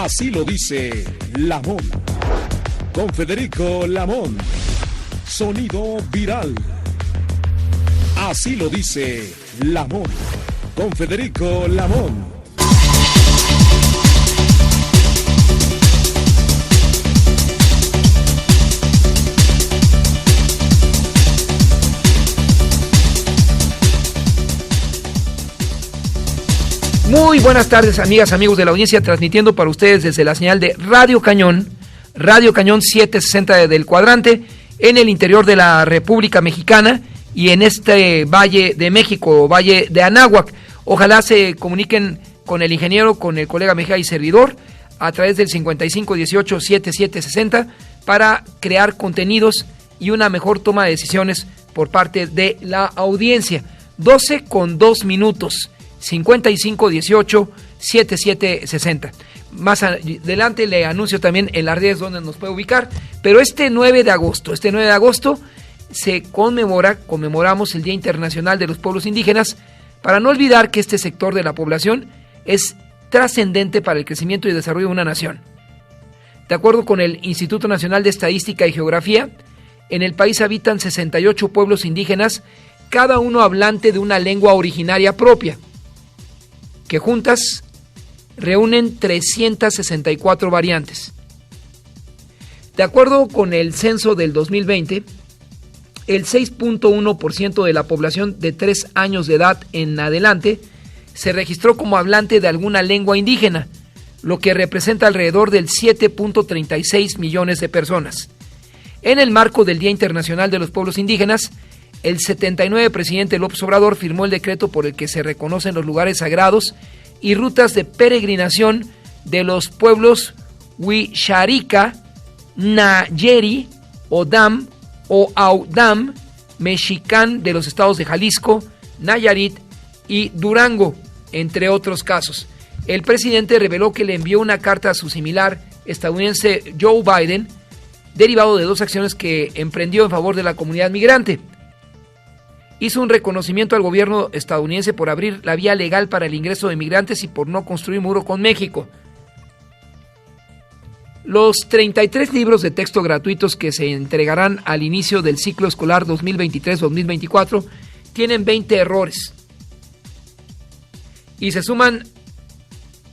Así lo dice Lamón. Con Federico Lamón. Sonido viral. Así lo dice Lamón. Con Federico Lamón. Muy buenas tardes, amigas, amigos de la audiencia, transmitiendo para ustedes desde la señal de Radio Cañón 760 del cuadrante, en el interior de la República Mexicana y en este Valle de México, Valle de Anáhuac. Ojalá se comuniquen con el ingeniero, con el colega Mejía y servidor, a través del 5518-7760 para crear contenidos y una mejor toma de decisiones por parte de la audiencia. 12:02. 5518-7760. Más adelante le anuncio también en las redes donde nos puede ubicar, pero este 9 de agosto se conmemoramos el Día Internacional de los Pueblos Indígenas, para no olvidar que este sector de la población es trascendente para el crecimiento y desarrollo de una nación. De acuerdo con el Instituto Nacional de Estadística y Geografía, en el país habitan 68 pueblos indígenas, cada uno hablante de una lengua originaria propia, que juntas reúnen 364 variantes. De acuerdo con el censo del 2020, el 6.1% de la población de 3 años de edad en adelante se registró como hablante de alguna lengua indígena, lo que representa alrededor del 7.36 millones de personas. En el marco del Día Internacional de los Pueblos Indígenas, el 79 presidente López Obrador firmó el decreto por el que se reconocen los lugares sagrados y rutas de peregrinación de los pueblos Huixarica, Nayeri, Odam o Audam, Mexicán de los estados de Jalisco, Nayarit y Durango, entre otros casos. El presidente reveló que le envió una carta a su similar estadounidense Joe Biden, derivado de 2 acciones que emprendió en favor de la comunidad migrante. Hizo un reconocimiento al gobierno estadounidense por abrir la vía legal para el ingreso de migrantes y por no construir muro con México. Los 33 libros de texto gratuitos que se entregarán al inicio del ciclo escolar 2023-2024 tienen 20 errores. Y se suman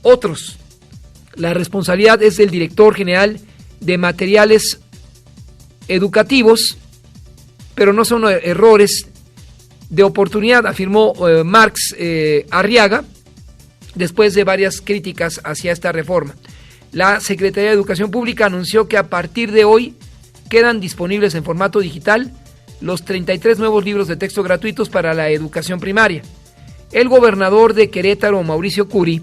otros. La responsabilidad es del director general de materiales educativos, pero no son errores de oportunidad, afirmó Marx Arriaga, después de varias críticas hacia esta reforma. La Secretaría de Educación Pública anunció que a partir de hoy quedan disponibles en formato digital los 33 nuevos libros de texto gratuitos para la educación primaria. El gobernador de Querétaro, Mauricio Curi,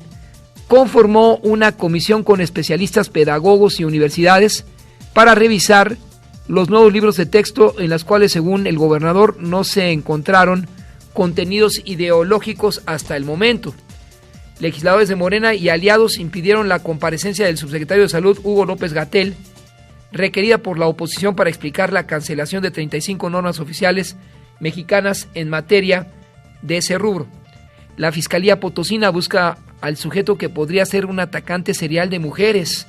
conformó una comisión con especialistas, pedagogos y universidades para revisar los nuevos libros de texto, en las cuales, según el gobernador, no se encontraron contenidos ideológicos hasta el momento. Legisladores de Morena y aliados impidieron la comparecencia del subsecretario de Salud, Hugo López-Gatell, requerida por la oposición para explicar la cancelación de 35 normas oficiales mexicanas en materia de ese rubro. La Fiscalía Potosina busca al sujeto que podría ser un atacante serial de mujeres.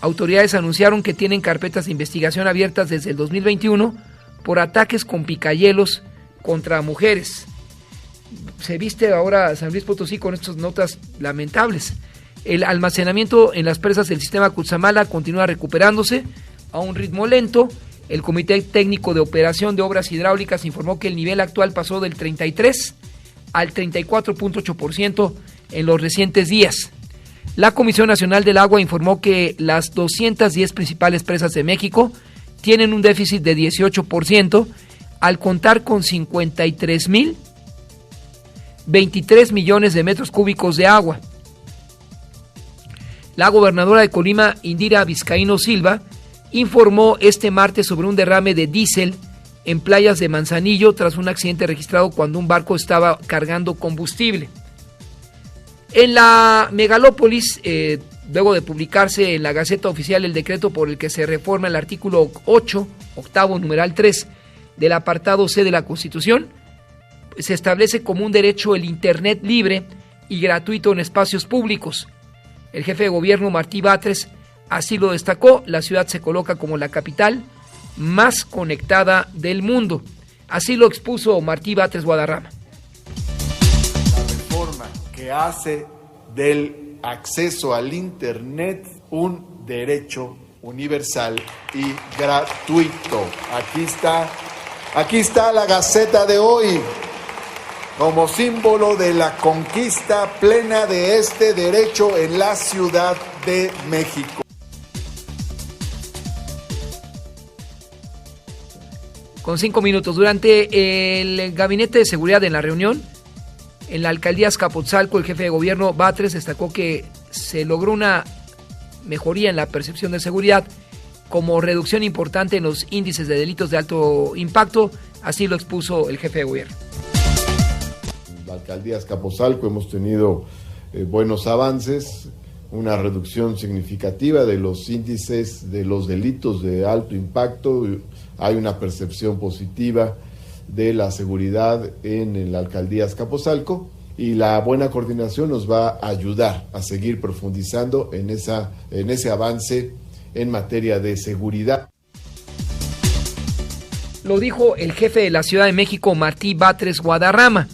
Autoridades anunciaron que tienen carpetas de investigación abiertas desde el 2021 por ataques con picayelos contra mujeres. Se viste ahora San Luis Potosí con estas notas lamentables. El almacenamiento en las presas del sistema Cutzamala continúa recuperándose a un ritmo lento. El Comité Técnico de Operación de Obras Hidráulicas informó que el nivel actual pasó del 33 al 34.8% en los recientes días. La Comisión Nacional del Agua informó que las 210 principales presas de México tienen un déficit de 18%, al contar con 53.023 millones de metros cúbicos de agua. La gobernadora de Colima, Indira Vizcaíno Silva, informó este martes sobre un derrame de diésel en playas de Manzanillo tras un accidente registrado cuando un barco estaba cargando combustible. En la megalópolis, luego de publicarse en la Gaceta Oficial el decreto por el que se reforma el artículo 8, octavo numeral 3 del apartado C de la Constitución, se establece como un derecho el Internet libre y gratuito en espacios públicos. El jefe de gobierno, Martí Batres, así lo destacó. La ciudad se coloca como la capital más conectada del mundo. Así lo expuso Martí Batres Guadarrama. La reforma que hace del acceso al Internet un derecho universal y gratuito. Aquí está la Gaceta de hoy, como símbolo de la conquista plena de este derecho en la Ciudad de México. Con 5 minutos, durante el gabinete de seguridad en la reunión, en la alcaldía Azcapotzalco, el jefe de gobierno Batres destacó que se logró una mejoría en la percepción de seguridad, como reducción importante en los índices de delitos de alto impacto, así lo expuso el jefe de gobierno. En la alcaldía Azcapotzalco hemos tenido buenos avances, una reducción significativa de los índices de los delitos de alto impacto. Hay una percepción positiva de la seguridad en la alcaldía Azcapotzalco, y la buena coordinación nos va a ayudar a seguir profundizando en ese avance en materia de seguridad. Lo dijo el jefe de la Ciudad de México, Martí Batres Guadarrama.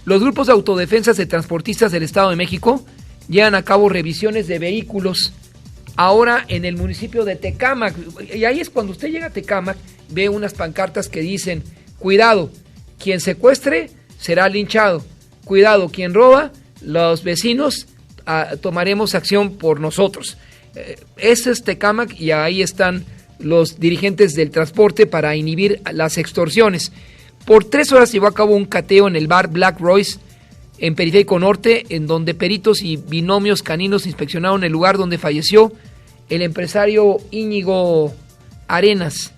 Los grupos de autodefensas de transportistas del Estado de México llevan a cabo revisiones de vehículos ahora en el municipio de Tecámac. Y ahí es cuando usted llega a Tecámac, ve unas pancartas que dicen: cuidado, quien secuestre será linchado. Cuidado, quien roba, los vecinos tomaremos acción por nosotros. Ese es Tecámac, y ahí están los dirigentes del transporte para inhibir las extorsiones. Por 3 horas llevó a cabo un cateo en el bar Black Royce en Periférico Norte, en donde peritos y binomios caninos inspeccionaron el lugar donde falleció el empresario Íñigo Arenas.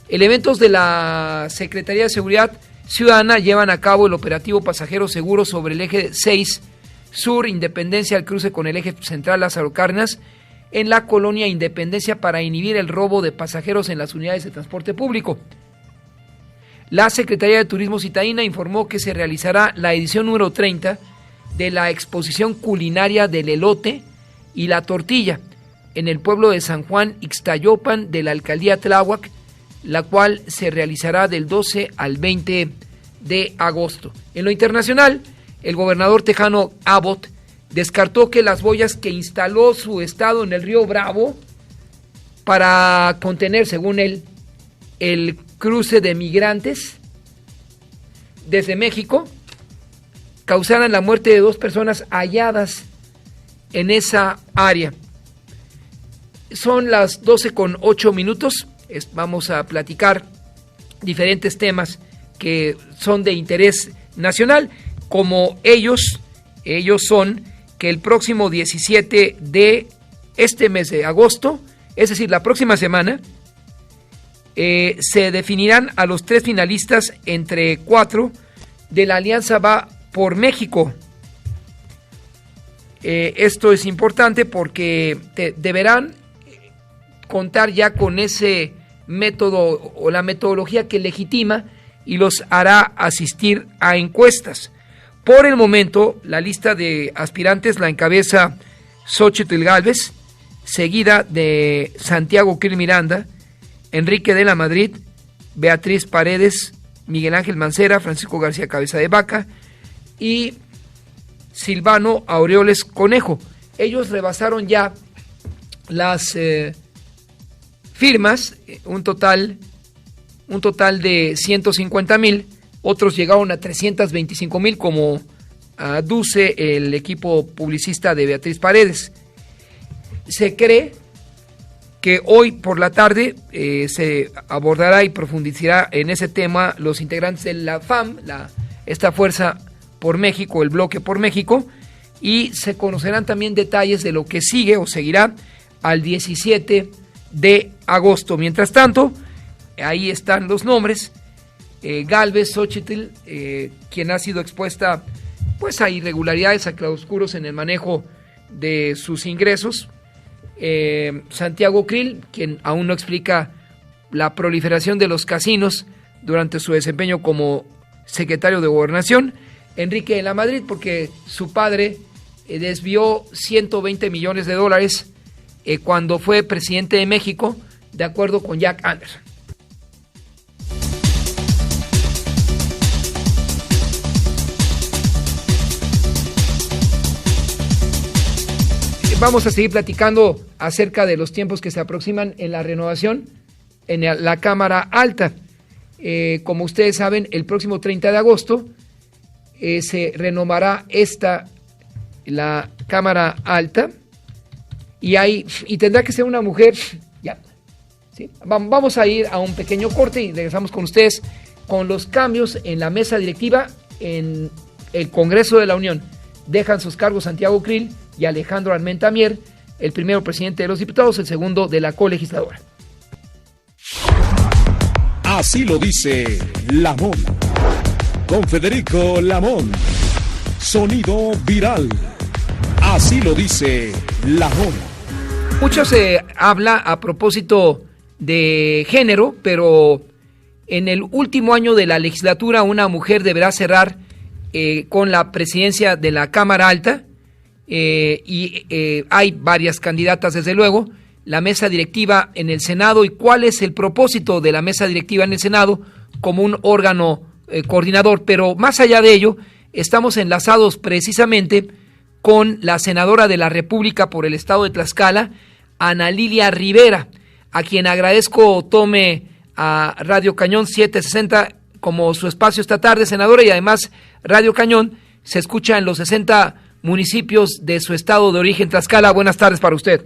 Elementos de la Secretaría de Seguridad Ciudadana llevan a cabo el operativo Pasajero Seguro sobre el eje 6 Sur Independencia al cruce con el eje central Lázaro Cárdenas en la colonia Independencia para inhibir el robo de pasajeros en las unidades de transporte público. La Secretaría de Turismo citadina informó que se realizará la edición número 30 de la exposición culinaria del elote y la tortilla en el pueblo de San Juan Ixtayopan de la alcaldía Tláhuac, la cual se realizará del 12 al 20 de agosto. En lo internacional, el gobernador tejano Abbott descartó que las boyas que instaló su estado en el río Bravo para contener, según él, el cruce de migrantes desde México, causaran la muerte de 2 personas halladas en esa área. Son las 12:08. Vamos a platicar diferentes temas que son de interés nacional, como ellos son que el próximo 17 de este mes de agosto, es decir, la próxima semana, se definirán a los 3 finalistas entre 4 de la Alianza Va por México. Esto es importante porque deberán contar ya con ese método o la metodología que legitima y los hará asistir a encuestas. Por el momento, la lista de aspirantes la encabeza Xóchitl Gálvez, seguida de Santiago Krill Miranda, Enrique de la Madrid, Beatriz Paredes, Miguel Ángel Mancera, Francisco García Cabeza de Vaca y Silvano Aureoles Conejo. Ellos rebasaron ya las firmas, un total de 150,000, otros llegaron a 325,000, como aduce el equipo publicista de Beatriz Paredes. Se cree que hoy por la tarde se abordará y profundizará en ese tema los integrantes de la FAM, esta Fuerza por México, el Bloque por México, y se conocerán también detalles de lo que sigue o seguirá al 17 de agosto. Mientras tanto, ahí están los nombres. Gálvez, Xóchitl, quien ha sido expuesta pues a irregularidades, a claroscuros en el manejo de sus ingresos. Santiago Krill, quien aún no explica la proliferación de los casinos durante su desempeño como secretario de Gobernación. Enrique de la Madrid, porque su padre desvió 120 millones de dólares cuando fue presidente de México, de acuerdo con Jack Anderson. Vamos a seguir platicando acerca de los tiempos que se aproximan en la renovación en la Cámara Alta. Como ustedes saben, el próximo 30 de agosto se renovará la Cámara Alta y tendrá que ser una mujer. Ya, ¿sí? Vamos a ir a un pequeño corte y regresamos con ustedes con los cambios en la mesa directiva en el Congreso de la Unión. Dejan sus cargos Santiago Krill y Alejandro Armenta Mier, el primero presidente de los diputados, el segundo de la colegisladora. Así lo dice Lamón. Con Federico Lamón. Sonido viral. Así lo dice Lamón. Mucho se habla a propósito de género, pero en el último año de la legislatura una mujer deberá cerrar con la presidencia de la Cámara Alta y hay varias candidatas desde luego. La mesa directiva en el Senado y cuál es el propósito de la mesa directiva en el Senado como un órgano coordinador, pero más allá de ello estamos enlazados precisamente con la senadora de la República por el estado de Tlaxcala, Ana Lilia Rivera, a quien agradezco tome a Radio Cañón 760 como su espacio esta tarde, senadora, y además Radio Cañón se escucha en los 60 municipios de su estado de origen, Tlaxcala. Buenas tardes para usted.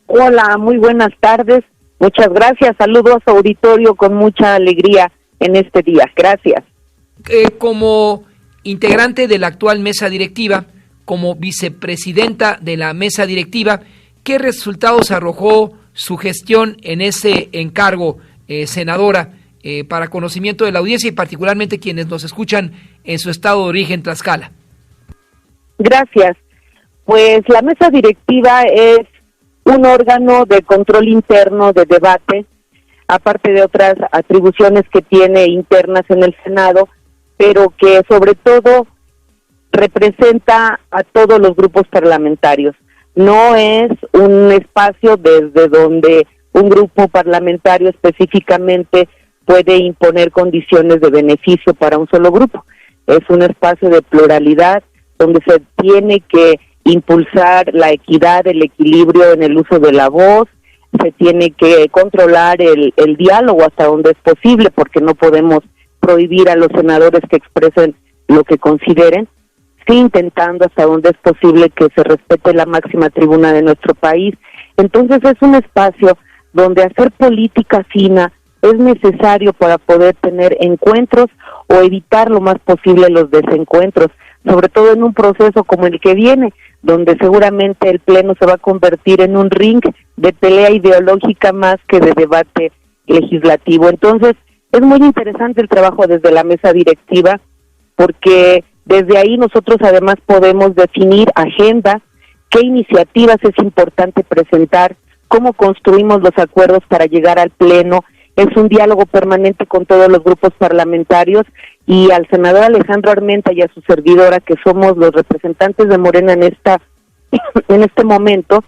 Hola, muy buenas tardes. Muchas gracias. Saludo a su auditorio con mucha alegría en este día. Gracias. Como integrante de la actual mesa directiva, como vicepresidenta de la mesa directiva, ¿qué resultados arrojó su gestión en ese encargo, senadora, para conocimiento de la audiencia y particularmente quienes nos escuchan en su estado de origen, Tlaxcala? Gracias. Pues la mesa directiva es un órgano de control interno, de debate, aparte de otras atribuciones que tiene internas en el Senado, pero que sobre todo representa a todos los grupos parlamentarios. No es un espacio desde donde un grupo parlamentario específicamente puede imponer condiciones de beneficio para un solo grupo. Es un espacio de pluralidad donde se tiene que impulsar la equidad, el equilibrio en el uso de la voz, se tiene que controlar el diálogo hasta donde es posible, porque no podemos prohibir a los senadores que expresen lo que consideren, sí intentando hasta donde es posible que se respete la máxima tribuna de nuestro país. Entonces es un espacio donde hacer política fina es necesario para poder tener encuentros o evitar lo más posible los desencuentros, sobre todo en un proceso como el que viene, donde seguramente el Pleno se va a convertir en un ring de pelea ideológica más que de debate legislativo. Entonces, es muy interesante el trabajo desde la mesa directiva, porque desde ahí nosotros además podemos definir agendas, qué iniciativas es importante presentar, cómo construimos los acuerdos para llegar al Pleno. Es un diálogo permanente con todos los grupos parlamentarios, y al senador Alejandro Armenta y a su servidora, que somos los representantes de Morena en este momento,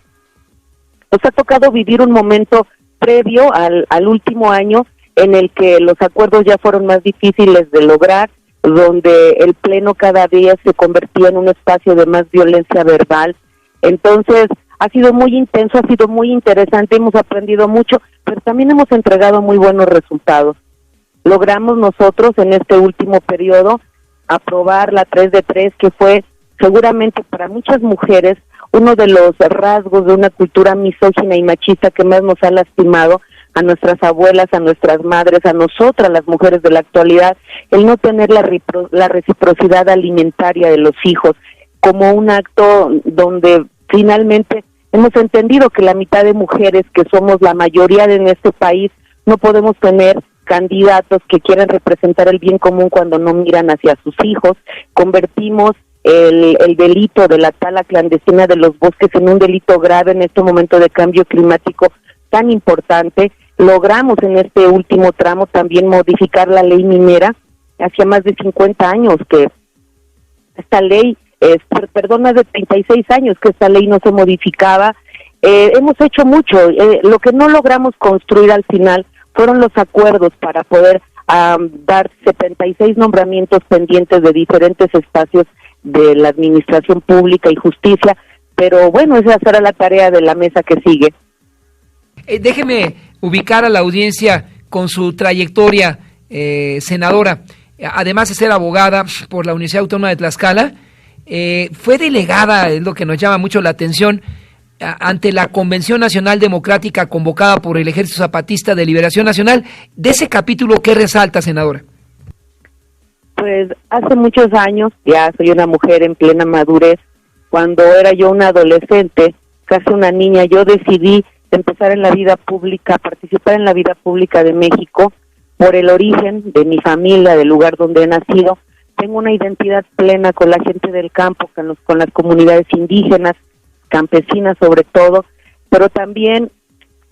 nos ha tocado vivir un momento previo al último año en el que los acuerdos ya fueron más difíciles de lograr, donde el Pleno cada día se convertía en un espacio de más violencia verbal. Entonces, ha sido muy intenso, ha sido muy interesante, hemos aprendido mucho, pero también hemos entregado muy buenos resultados. Logramos nosotros en este último periodo aprobar la 3 de 3, que fue seguramente para muchas mujeres uno de los rasgos de una cultura misógina y machista que más nos ha lastimado a nuestras abuelas, a nuestras madres, a nosotras las mujeres de la actualidad, el no tener la reciprocidad alimentaria de los hijos como un acto donde finalmente hemos entendido que la mitad de mujeres, que somos la mayoría en este país, no podemos tener candidatos que quieran representar el bien común cuando no miran hacia sus hijos. Convertimos el delito de la tala clandestina de los bosques en un delito grave en este momento de cambio climático tan importante. Logramos en este último tramo también modificar la ley minera. Hacía más de 50 años que esta ley perdón, más de 36 años que esta ley no se modificaba. Hemos hecho mucho. Lo que no logramos construir al final fueron los acuerdos para poder dar 76 nombramientos pendientes de diferentes espacios de la administración pública y justicia, pero bueno, esa será la tarea de la mesa que sigue. Déjeme ubicar a la audiencia con su trayectoria, senadora. Además de ser abogada por la Universidad Autónoma de Tlaxcala, fue delegada, es lo que nos llama mucho la atención, ante la Convención Nacional Democrática convocada por el Ejército Zapatista de Liberación Nacional. De ese capítulo, ¿qué resalta, senadora? Pues hace muchos años, ya soy una mujer en plena madurez, cuando era yo una adolescente, casi una niña, yo decidí empezar en la vida pública, participar en la vida pública de México, por el origen de mi familia, del lugar donde he nacido. Tengo una identidad plena con la gente del campo, con las comunidades indígenas, campesinas sobre todo, pero también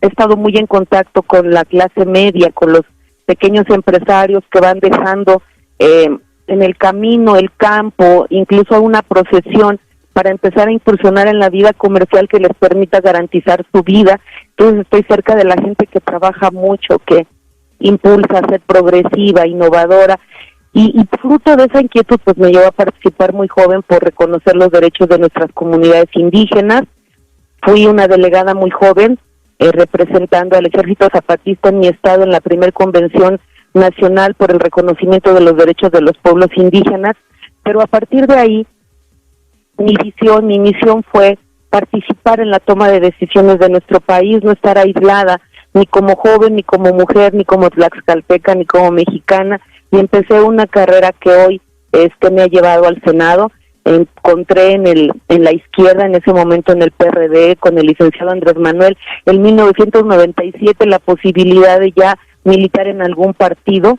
he estado muy en contacto con la clase media, con los pequeños empresarios que van dejando en el camino el campo, incluso una procesión para empezar a incursionar en la vida comercial que les permita garantizar su vida. Entonces estoy cerca de la gente que trabaja mucho, que impulsa a ser progresiva, innovadora, y fruto de esa inquietud pues me llevó a participar muy joven por reconocer los derechos de nuestras comunidades indígenas. Fui una delegada muy joven representando al Ejército Zapatista en mi estado en la primera convención nacional por el reconocimiento de los derechos de los pueblos indígenas, pero a partir de ahí mi misión fue participar en la toma de decisiones de nuestro país, no estar aislada, ni como joven, ni como mujer, ni como tlaxcalteca, ni como mexicana, y empecé una carrera que hoy me ha llevado al Senado. Encontré en la izquierda, en ese momento en el PRD, con el licenciado Andrés Manuel, en 1997 la posibilidad de ya militar en algún partido.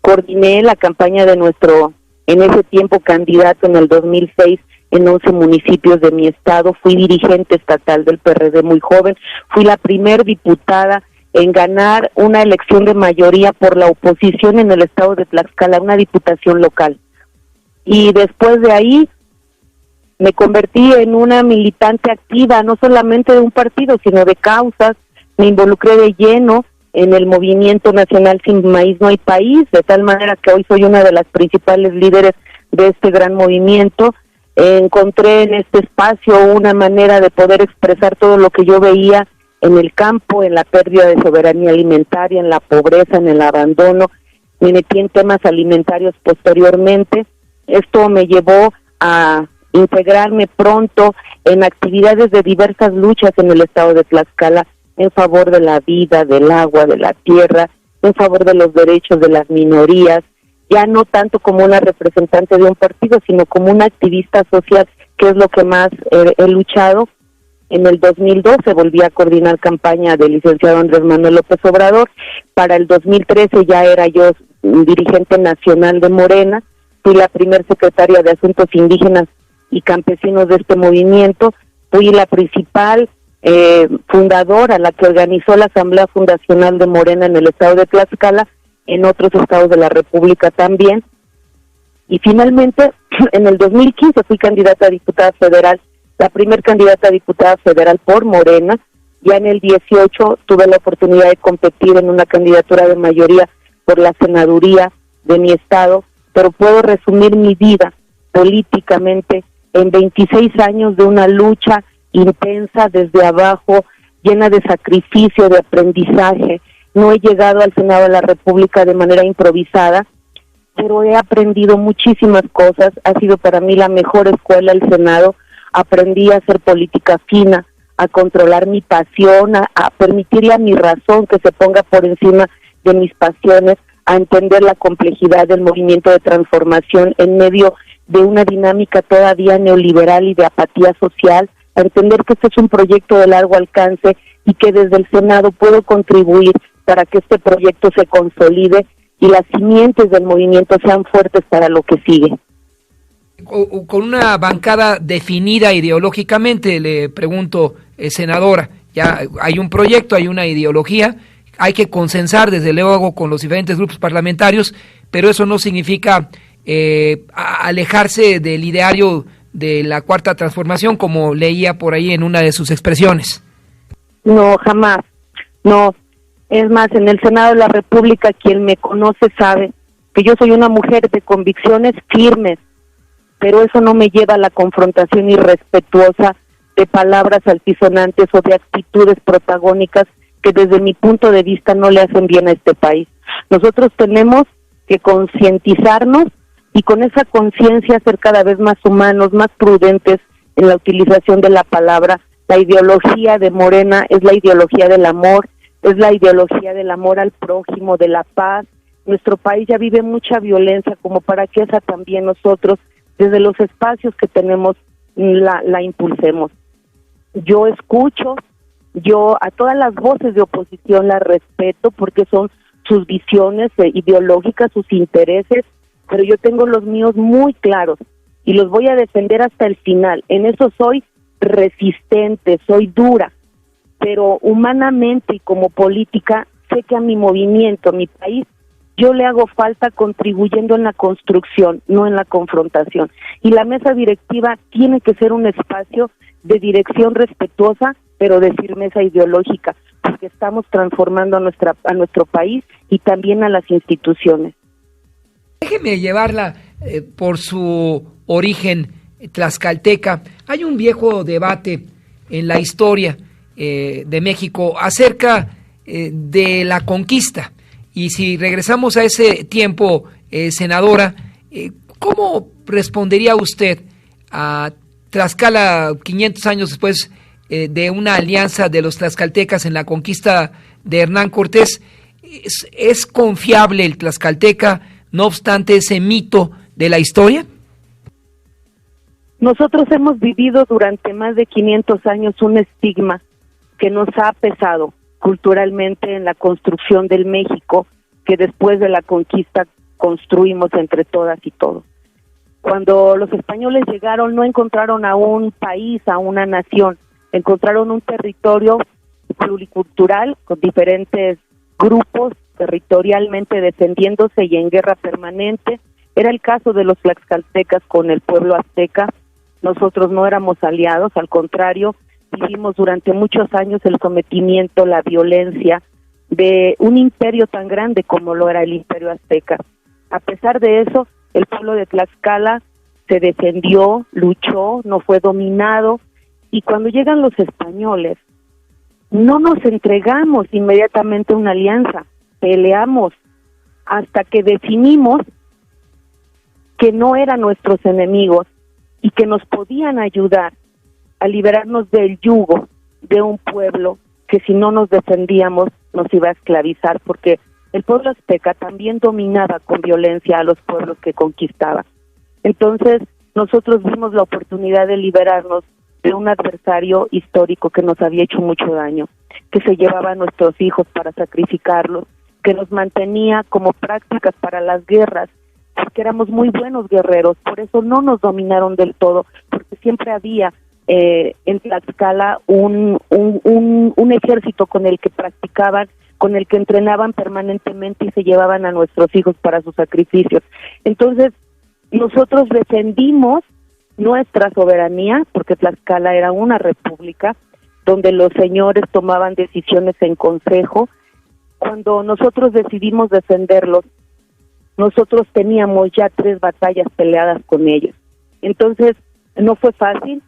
Coordiné la campaña de nuestro, en ese tiempo, candidato en el 2006 en 11 municipios de mi estado. Fui dirigente estatal del PRD muy joven, fui la primer diputada en ganar una elección de mayoría por la oposición en el estado de Tlaxcala, una diputación local. Y después de ahí me convertí en una militante activa, no solamente de un partido, sino de causas. Me involucré de lleno en el movimiento nacional Sin Maíz No Hay País, de tal manera que hoy soy una de las principales líderes de este gran movimiento. Encontré en este espacio una manera de poder expresar todo lo que yo veía en el campo, en la pérdida de soberanía alimentaria, en la pobreza, en el abandono. Me metí en temas alimentarios posteriormente. Esto me llevó a integrarme pronto en actividades de diversas luchas en el estado de Tlaxcala en favor de la vida, del agua, de la tierra, en favor de los derechos de las minorías, ya no tanto como una representante de un partido, sino como una activista social, que es lo que más he luchado. En el 2012 volví a coordinar campaña del licenciado Andrés Manuel López Obrador. Para el 2013 ya era yo dirigente nacional de Morena. Fui la primer secretaria de Asuntos Indígenas y Campesinos de este movimiento. Fui la principal fundadora, la que organizó la Asamblea Fundacional de Morena en el estado de Tlaxcala, en otros estados de la República también. Y finalmente, en el 2015 fui candidata a diputada federal, la primer candidata a diputada federal por Morena. Ya en el 18 tuve la oportunidad de competir en una candidatura de mayoría por la senaduría de mi estado, pero puedo resumir mi vida políticamente en 26 años de una lucha intensa desde abajo, llena de sacrificio, de aprendizaje. No he llegado al Senado de la República de manera improvisada, pero he aprendido muchísimas cosas. Ha sido para mí la mejor escuela el Senado. Aprendí a hacer política fina, a controlar mi pasión, a permitirle a mi razón que se ponga por encima de mis pasiones, a entender la complejidad del movimiento de transformación en medio de una dinámica todavía neoliberal y de apatía social, a entender que este es un proyecto de largo alcance y que desde el Senado puedo contribuir para que este proyecto se consolide y las simientes del movimiento sean fuertes para lo que sigue. Con una bancada definida ideológicamente, le pregunto, senadora, ya hay un proyecto, hay una ideología, hay que consensar desde luego con los diferentes grupos parlamentarios, pero eso no significa alejarse del ideario de la Cuarta Transformación, como leía por ahí en una de sus expresiones. No, jamás. No. Es más, en el Senado de la República, quien me conoce sabe que yo soy una mujer de convicciones firmes, pero eso no me lleva a la confrontación irrespetuosa de palabras altisonantes o de actitudes protagónicas que desde mi punto de vista no le hacen bien a este país. Nosotros tenemos que concientizarnos y con esa conciencia ser cada vez más humanos, más prudentes en la utilización de la palabra. La ideología de Morena es la ideología del amor, es la ideología del amor al prójimo, de la paz. Nuestro país ya vive mucha violencia como para que esa también nosotros, desde los espacios que tenemos, la impulsemos. Yo escucho, yo a todas las voces de oposición las respeto porque son sus visiones ideológicas, sus intereses, pero yo tengo los míos muy claros y los voy a defender hasta el final. En eso soy resistente, soy dura, pero humanamente y como política sé que a mi movimiento, a mi país, yo le hago falta contribuyendo en la construcción, no en la confrontación. Y la mesa directiva tiene que ser un espacio de dirección respetuosa, pero de firmeza ideológica, porque estamos transformando a nuestro país y también a las instituciones. Déjeme llevarla por su origen tlaxcalteca. Hay un viejo debate en la historia de México acerca de la conquista. Y si regresamos a ese tiempo, senadora, ¿cómo respondería usted a Tlaxcala 500 años después de una alianza de los tlaxcaltecas en la conquista de Hernán Cortés? ¿Es confiable el tlaxcalteca, no obstante ese mito de la historia? Nosotros hemos vivido durante más de 500 años un estigma que nos ha pesado culturalmente en la construcción del México que después de la conquista construimos entre todas y todos. Cuando los españoles llegaron no encontraron a un país, a una nación, encontraron un territorio pluricultural con diferentes grupos territorialmente defendiéndose y en guerra permanente. Era el caso de los tlaxcaltecas con el pueblo azteca. Nosotros no éramos aliados, al contrario, vivimos durante muchos años el sometimiento, la violencia de un imperio tan grande como lo era el imperio azteca. A pesar de eso, el pueblo de Tlaxcala se defendió, luchó, no fue dominado, y cuando llegan los españoles, no nos entregamos inmediatamente a una alianza, peleamos hasta que definimos que no eran nuestros enemigos y que nos podían ayudar a liberarnos del yugo de un pueblo que si no nos defendíamos nos iba a esclavizar, porque el pueblo azteca también dominaba con violencia a los pueblos que conquistaba. Entonces nosotros vimos la oportunidad de liberarnos de un adversario histórico que nos había hecho mucho daño, que se llevaba a nuestros hijos para sacrificarlos, que nos mantenía como prácticas para las guerras, porque éramos muy buenos guerreros, por eso no nos dominaron del todo, porque siempre había en Tlaxcala un ejército con el que practicaban, con el que entrenaban permanentemente y se llevaban a nuestros hijos para sus sacrificios. Entonces, nosotros defendimos nuestra soberanía, porque Tlaxcala era una república, donde los señores tomaban decisiones en consejo. Cuando nosotros decidimos defenderlos, nosotros teníamos ya 3 batallas peleadas con ellos. Entonces, no fue fácil.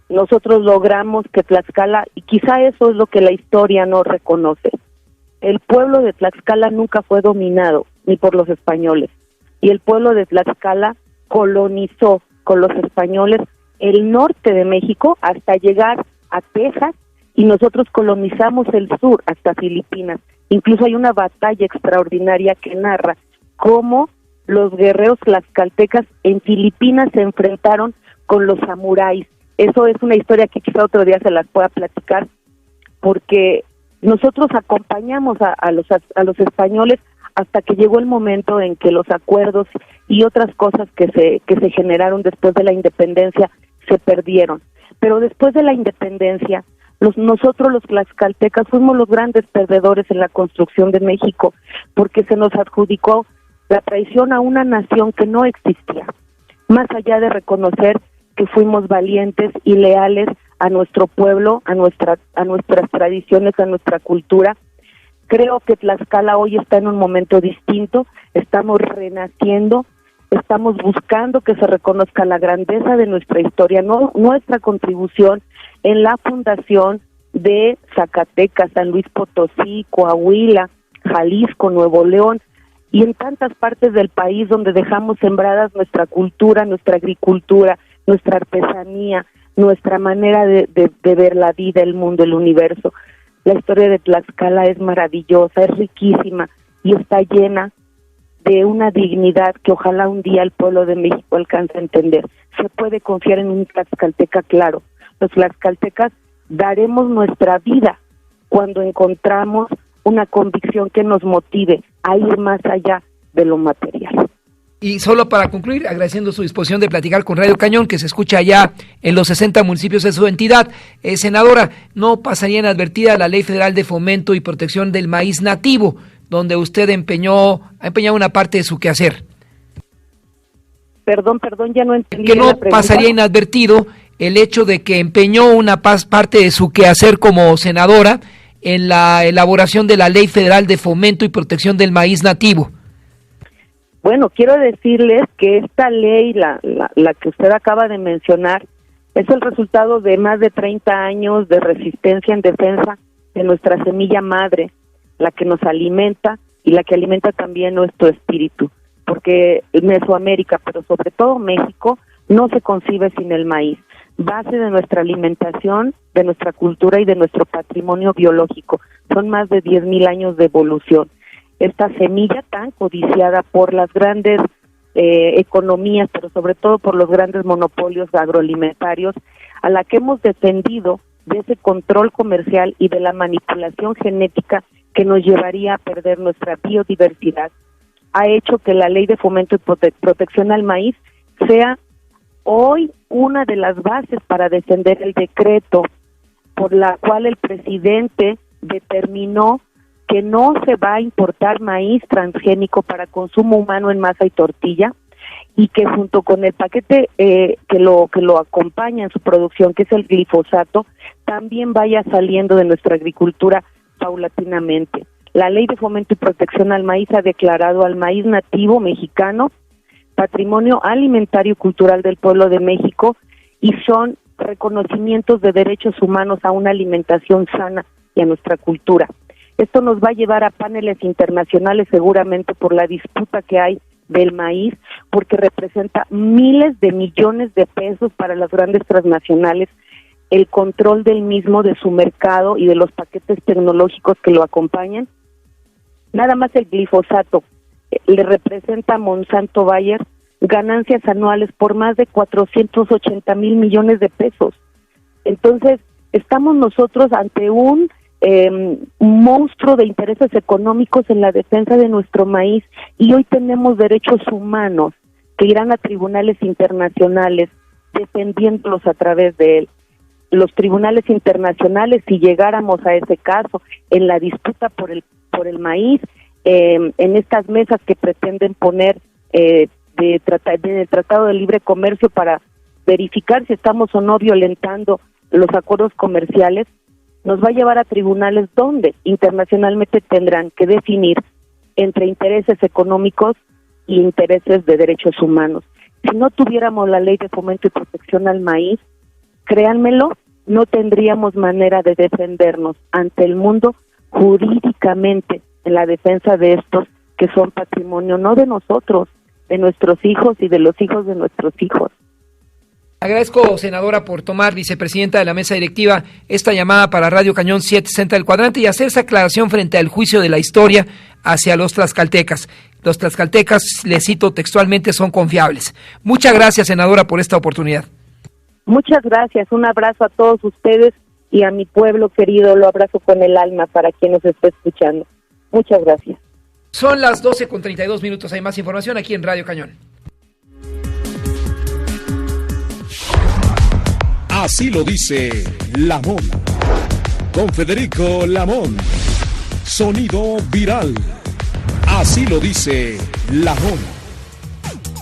Nosotros logramos que Tlaxcala, y quizá eso es lo que la historia no reconoce, el pueblo de Tlaxcala nunca fue dominado, ni por los españoles, y el pueblo de Tlaxcala colonizó con los españoles el norte de México hasta llegar a Texas, y nosotros colonizamos el sur hasta Filipinas. Incluso hay una batalla extraordinaria que narra cómo los guerreros tlaxcaltecas en Filipinas se enfrentaron con los samuráis. Eso es una historia que quizá otro día se las pueda platicar, porque nosotros acompañamos a los españoles hasta que llegó el momento en que los acuerdos y otras cosas que se generaron después de la independencia se perdieron. Pero después de la independencia, nosotros los tlaxcaltecas fuimos los grandes perdedores en la construcción de México, porque se nos adjudicó la traición a una nación que no existía, más allá de reconocer que fuimos valientes y leales a nuestro pueblo, a nuestras tradiciones, a nuestra cultura. Creo que Tlaxcala hoy está en un momento distinto, estamos renaciendo, estamos buscando que se reconozca la grandeza de nuestra historia, nuestra contribución en la fundación de Zacatecas, San Luis Potosí, Coahuila, Jalisco, Nuevo León, y en tantas partes del país donde dejamos sembradas nuestra cultura, nuestra agricultura, nuestra artesanía, nuestra manera de ver la vida, el mundo, el universo. La historia de Tlaxcala es maravillosa, es riquísima y está llena de una dignidad que ojalá un día el pueblo de México alcance a entender. Se puede confiar en un tlaxcalteca, claro. Los tlaxcaltecas daremos nuestra vida cuando encontramos una convicción que nos motive a ir más allá de lo material. Y solo para concluir, agradeciendo su disposición de platicar con Radio Cañón, que se escucha ya en los 60 municipios de su entidad. Senadora, ¿no pasaría inadvertida la Ley Federal de Fomento y Protección del Maíz Nativo, donde usted ha empeñado una parte de su quehacer? Perdón, ya no entendí. ¿Que no pasaría inadvertido el hecho de que empeñó una parte de su quehacer como senadora en la elaboración de la Ley Federal de Fomento y Protección del Maíz Nativo? Bueno, quiero decirles que esta ley, la que usted acaba de mencionar, es el resultado de más de 30 años de resistencia en defensa de nuestra semilla madre, la que nos alimenta y la que alimenta también nuestro espíritu, porque Mesoamérica, pero sobre todo México, no se concibe sin el maíz, base de nuestra alimentación, de nuestra cultura y de nuestro patrimonio biológico. Son más de 10,000 años de evolución. Esta semilla tan codiciada por las grandes economías, pero sobre todo por los grandes monopolios agroalimentarios, a la que hemos defendido de ese control comercial y de la manipulación genética que nos llevaría a perder nuestra biodiversidad, ha hecho que la Ley de Fomento y Protección al Maíz sea hoy una de las bases para defender el decreto por la cual el presidente determinó que no se va a importar maíz transgénico para consumo humano en masa y tortilla, y que junto con el paquete que lo acompaña en su producción, que es el glifosato, también vaya saliendo de nuestra agricultura paulatinamente. La Ley de Fomento y Protección al Maíz ha declarado al maíz nativo mexicano patrimonio alimentario y cultural del pueblo de México, y son reconocimientos de derechos humanos a una alimentación sana y a nuestra cultura. Esto nos va a llevar a paneles internacionales seguramente por la disputa que hay del maíz, porque representa miles de millones de pesos para las grandes transnacionales, el control del mismo, de su mercado y de los paquetes tecnológicos que lo acompañan. Nada más el glifosato le representa a Monsanto Bayer ganancias anuales por más de 480,000 millones de pesos. Entonces, estamos nosotros ante un monstruo de intereses económicos en la defensa de nuestro maíz, y hoy tenemos derechos humanos que irán a tribunales internacionales defendiéndolos a través de él. Los tribunales internacionales, si llegáramos a ese caso, en la disputa por el maíz, en estas mesas que pretenden poner en el Tratado de Libre Comercio para verificar si estamos o no violentando los acuerdos comerciales, nos va a llevar a tribunales donde internacionalmente tendrán que definir entre intereses económicos y intereses de derechos humanos. Si no tuviéramos la Ley de Fomento y Protección al Maíz, créanmelo, no tendríamos manera de defendernos ante el mundo jurídicamente en la defensa de estos que son patrimonio no de nosotros, de nuestros hijos y de los hijos de nuestros hijos. Agradezco, senadora, por tomar, vicepresidenta de la mesa directiva, esta llamada para Radio Cañón 760 del Cuadrante y hacer esa aclaración frente al juicio de la historia hacia los tlaxcaltecas. Los tlaxcaltecas, les cito textualmente, son confiables. Muchas gracias, senadora, por esta oportunidad. Muchas gracias, un abrazo a todos ustedes y a mi pueblo querido, lo abrazo con el alma para quien nos esté escuchando. Muchas gracias. Son las 12:32, hay más información aquí en Radio Cañón. Así lo dice Lamón. Con Federico Lamón. Sonido viral. Así lo dice Lamón.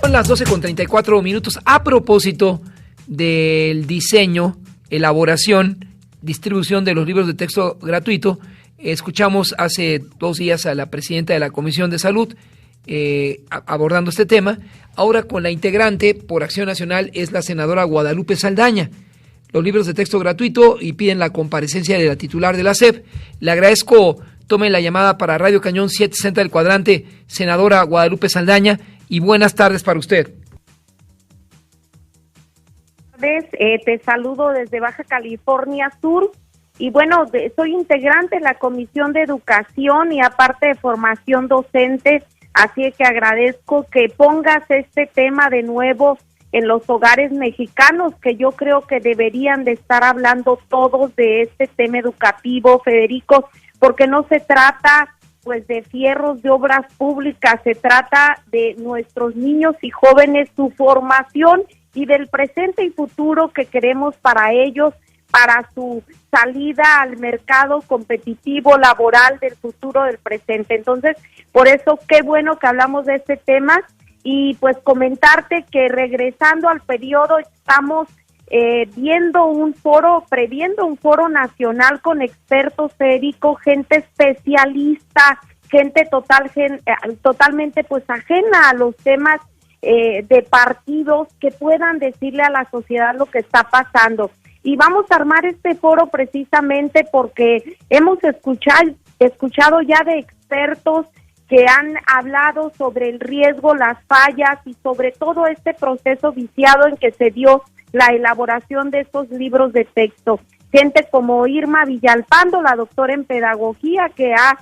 Son las 12:34. A propósito del diseño, elaboración, distribución de los libros de texto gratuito. Escuchamos hace 2 días a la presidenta de la Comisión de Salud abordando este tema. Ahora con la integrante por Acción Nacional es la senadora Guadalupe Saldaña. Los libros de texto gratuito y piden la comparecencia de la titular de la SEP. Le agradezco, tome la llamada para Radio Cañón 760 del Cuadrante, senadora Guadalupe Saldaña, y buenas tardes para usted. Te saludo desde Baja California Sur y bueno, soy integrante de la Comisión de Educación y aparte de formación docente, así es que agradezco que pongas este tema de nuevo en los hogares mexicanos, que yo creo que deberían de estar hablando todos de este tema educativo, Federico, porque no se trata pues de fierros de obras públicas, se trata de nuestros niños y jóvenes, su formación y del presente y futuro que queremos para ellos, para su salida al mercado competitivo laboral del futuro del presente. Entonces, por eso qué bueno que hablamos de este tema. Y pues comentarte que regresando al periodo estamos previendo un foro nacional con expertos, Federico, gente especialista, gente totalmente pues ajena a los temas de partidos, que puedan decirle a la sociedad lo que está pasando. Y vamos a armar este foro precisamente porque hemos escuchado ya de expertos que han hablado sobre el riesgo, las fallas y sobre todo este proceso viciado en que se dio la elaboración de estos libros de texto. Gente como Irma Villalpando, la doctora en pedagogía, que ha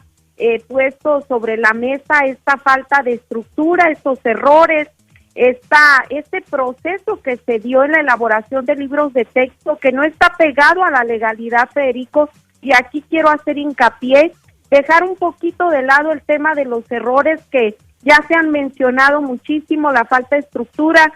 puesto sobre la mesa esta falta de estructura, estos errores, este proceso que se dio en la elaboración de libros de texto que no está pegado a la legalidad, Federico, y aquí quiero hacer hincapié, dejar un poquito de lado el tema de los errores que ya se han mencionado muchísimo, la falta de estructura,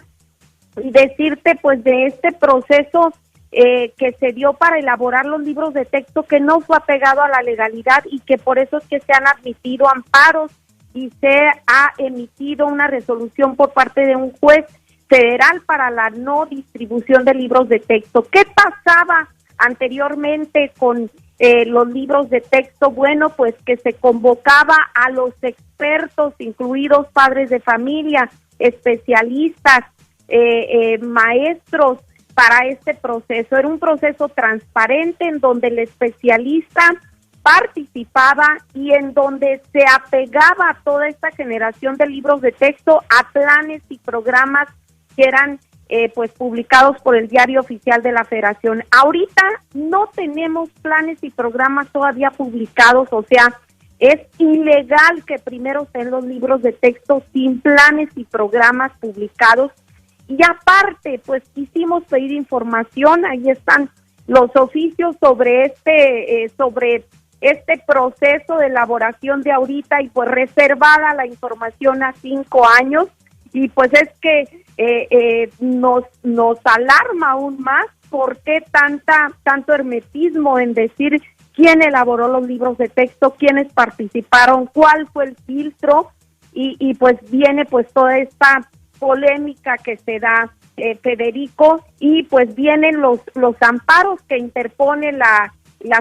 y decirte pues de este proceso que se dio para elaborar los libros de texto que no fue apegado a la legalidad y que por eso es que se han admitido amparos y se ha emitido una resolución por parte de un juez federal para la no distribución de libros de texto. ¿Qué pasaba anteriormente con los libros de texto? Bueno, pues que se convocaba a los expertos, incluidos padres de familia, especialistas, maestros, para este proceso. Era un proceso transparente en donde el especialista participaba y en donde se apegaba a toda esta generación de libros de texto a planes y programas que eran pues publicados por el Diario Oficial de la Federación. Ahorita no tenemos planes y programas todavía publicados, o sea, es ilegal que primero estén los libros de texto sin planes y programas publicados. Y aparte, pues quisimos pedir información, ahí están los oficios sobre este proceso de elaboración de ahorita y pues reservada la información a 5 años, y pues es que nos alarma aún más por qué tanto hermetismo en decir quién elaboró los libros de texto, quiénes participaron, cuál fue el filtro, y pues viene pues toda esta polémica que se da, Federico, y pues vienen los amparos que interpone la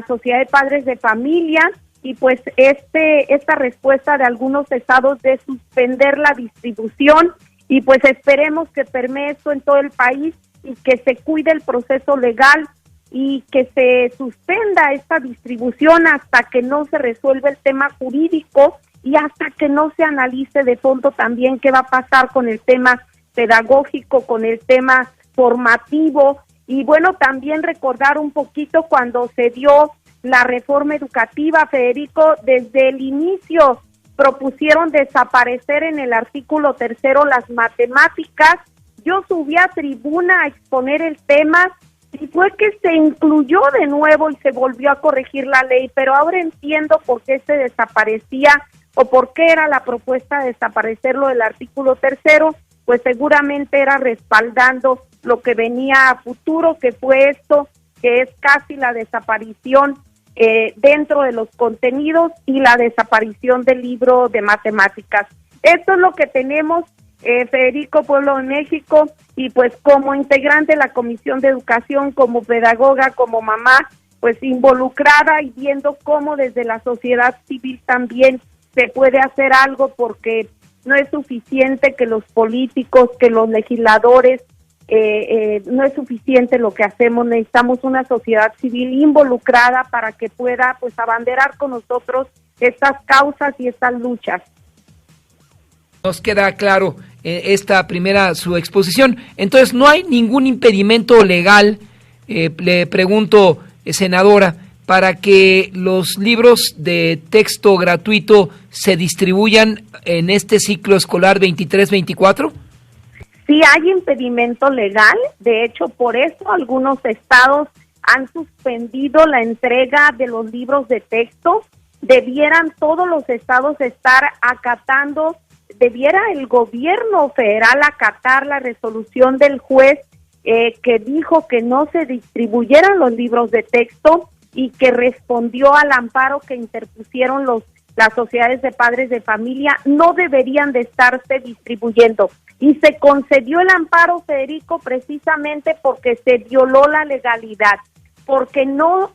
Sociedad de Padres de Familia, y pues esta respuesta de algunos estados de suspender la distribución, y pues esperemos que permee esto en todo el país y que se cuide el proceso legal y que se suspenda esta distribución hasta que no se resuelva el tema jurídico y hasta que no se analice de fondo también qué va a pasar con el tema pedagógico, con el tema formativo. Y bueno, también recordar un poquito cuando se dio la reforma educativa, Federico, desde el inicio propusieron desaparecer en el artículo 3º las matemáticas. Yo subí a tribuna a exponer el tema y fue que se incluyó de nuevo y se volvió a corregir la ley, pero ahora entiendo por qué se desaparecía o por qué era la propuesta de desaparecerlo del artículo 3º, pues seguramente era respaldando lo que venía a futuro, que fue esto, que es casi la desaparición dentro de los contenidos y la desaparición del libro de matemáticas. Esto es lo que tenemos Federico, Pueblo de México, y pues como integrante de la Comisión de Educación, como pedagoga, como mamá, pues involucrada y viendo cómo desde la sociedad civil también se puede hacer algo, porque no es suficiente que los políticos, que los legisladores, no es suficiente lo que hacemos, necesitamos una sociedad civil involucrada para que pueda pues abanderar con nosotros estas causas y estas luchas. Nos queda claro esta primera su exposición. Entonces, ¿no hay ningún impedimento legal, le pregunto, senadora, para que los libros de texto gratuito se distribuyan en este ciclo escolar 23-24? Sí hay impedimento legal, de hecho por eso algunos estados han suspendido la entrega de los libros de texto. Debieran todos los estados estar acatando, debiera el gobierno federal acatar la resolución del juez que dijo que no se distribuyeran los libros de texto y que respondió al amparo que interpusieron las sociedades de padres de familia. No deberían de estarse distribuyendo. Y se concedió el amparo, Federico, precisamente porque se violó la legalidad, porque no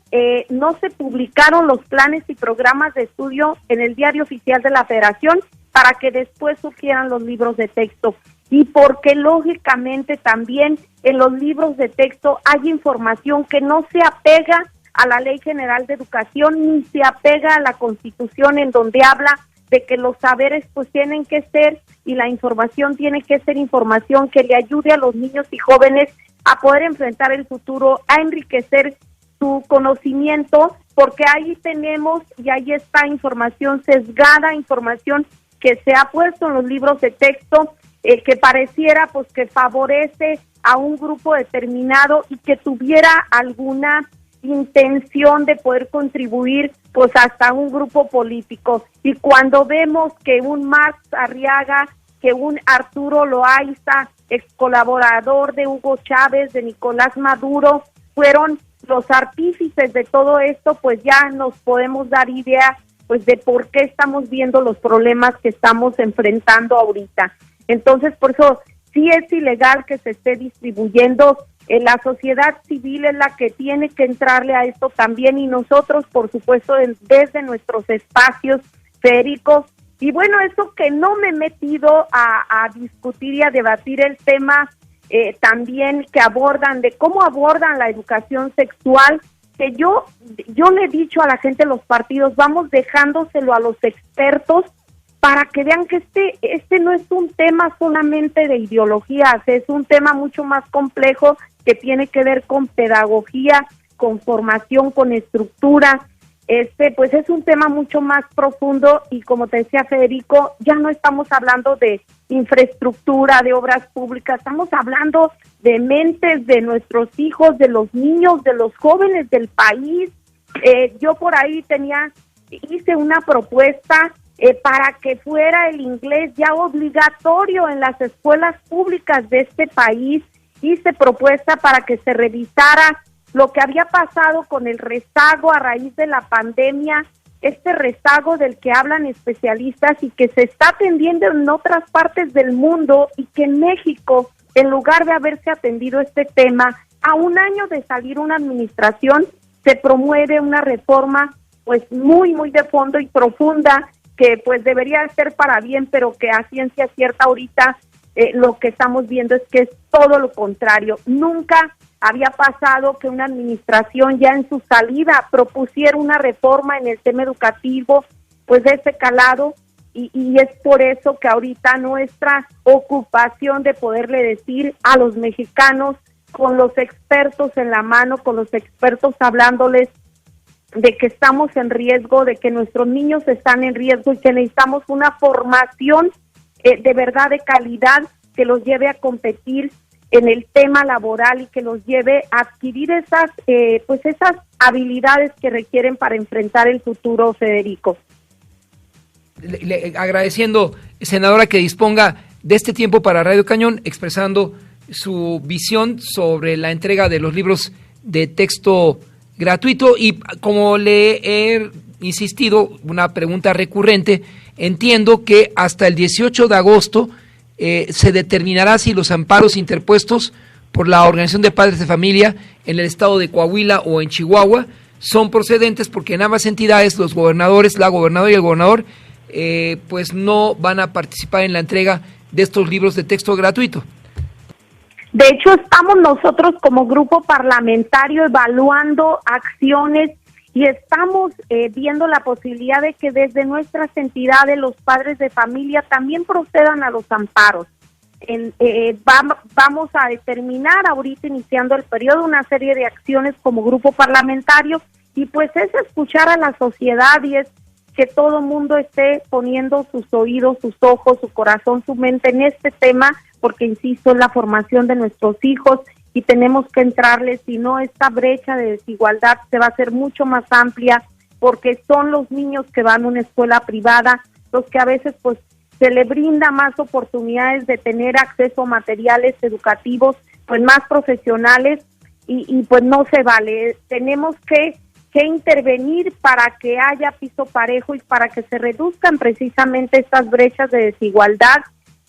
se publicaron los planes y programas de estudio en el Diario Oficial de la Federación para que después surgieran los libros de texto, y porque lógicamente también en los libros de texto hay información que no se apega a la Ley General de Educación ni se apega a la Constitución, en donde habla de que los saberes pues tienen que ser, y la información tiene que ser información que le ayude a los niños y jóvenes a poder enfrentar el futuro, a enriquecer su conocimiento, porque ahí tenemos y ahí está información sesgada, información que se ha puesto en los libros de texto, que pareciera pues que favorece a un grupo determinado y que tuviera alguna intención de poder contribuir pues hasta un grupo político. Y cuando vemos que un Max Arriaga, que un Arturo Loaiza, ex colaborador de Hugo Chávez, de Nicolás Maduro, fueron los artífices de todo esto, pues ya nos podemos dar idea pues de por qué estamos viendo los problemas que estamos enfrentando ahorita. Entonces, por eso sí es ilegal que se esté distribuyendo. La sociedad civil es la que tiene que entrarle a esto también, y nosotros, por supuesto, desde nuestros espacios, Federico. Y bueno, eso que no me he metido a discutir y a debatir el tema también que abordan, de cómo abordan la educación sexual, que yo le he dicho a la gente de los partidos, vamos dejándoselo a los expertos para que vean que este no es un tema solamente de ideologías, es un tema mucho más complejo que tiene que ver con pedagogía, con formación, con estructura. Pues es un tema mucho más profundo, y como te decía Federico, ya no estamos hablando de infraestructura, de obras públicas, estamos hablando de mentes de nuestros hijos, de los niños, de los jóvenes del país. Yo por ahí hice una propuesta para que fuera el inglés ya obligatorio en las escuelas públicas de este país. Hice propuesta para que se revisara lo que había pasado con el rezago a raíz de la pandemia, este rezago del que hablan especialistas y que se está atendiendo en otras partes del mundo, y que en México, en lugar de haberse atendido este tema, a un año de salir una administración, se promueve una reforma pues muy, muy de fondo y profunda, que pues debería ser para bien, pero que a ciencia cierta ahorita lo que estamos viendo es que es todo lo contrario. Nunca había pasado que una administración ya en su salida propusiera una reforma en el tema educativo pues de ese calado, y es por eso que ahorita nuestra ocupación de poderle decir a los mexicanos, con los expertos en la mano, con los expertos hablándoles de que estamos en riesgo, de que nuestros niños están en riesgo y que necesitamos una formación de verdad de calidad que los lleve a competir en el tema laboral y que los lleve a adquirir esas habilidades que requieren para enfrentar el futuro, Federico. Agradeciendo, senadora, que disponga de este tiempo para Radio Cañón, expresando su visión sobre la entrega de los libros de texto gratuito. Y como le he insistido, una pregunta recurrente, entiendo que hasta el 18 de agosto se determinará si los amparos interpuestos por la Organización de Padres de Familia en el estado de Coahuila o en Chihuahua son procedentes, porque en ambas entidades los gobernadores, la gobernadora y el gobernador, pues no van a participar en la entrega de estos libros de texto gratuito. De hecho, estamos nosotros como grupo parlamentario evaluando acciones y estamos viendo la posibilidad de que desde nuestras entidades los padres de familia también procedan a los amparos. Vamos a determinar ahorita, iniciando el periodo, una serie de acciones como grupo parlamentario, y pues es escuchar a la sociedad y es que todo mundo esté poniendo sus oídos, sus ojos, su corazón, su mente en este tema, porque insisto, es la formación de nuestros hijos y tenemos que entrarles, si no esta brecha de desigualdad se va a hacer mucho más amplia, porque son los niños que van a una escuela privada los que a veces pues se le brinda más oportunidades de tener acceso a materiales educativos pues más profesionales y pues no se vale. Tenemos que intervenir para que haya piso parejo y para que se reduzcan precisamente estas brechas de desigualdad,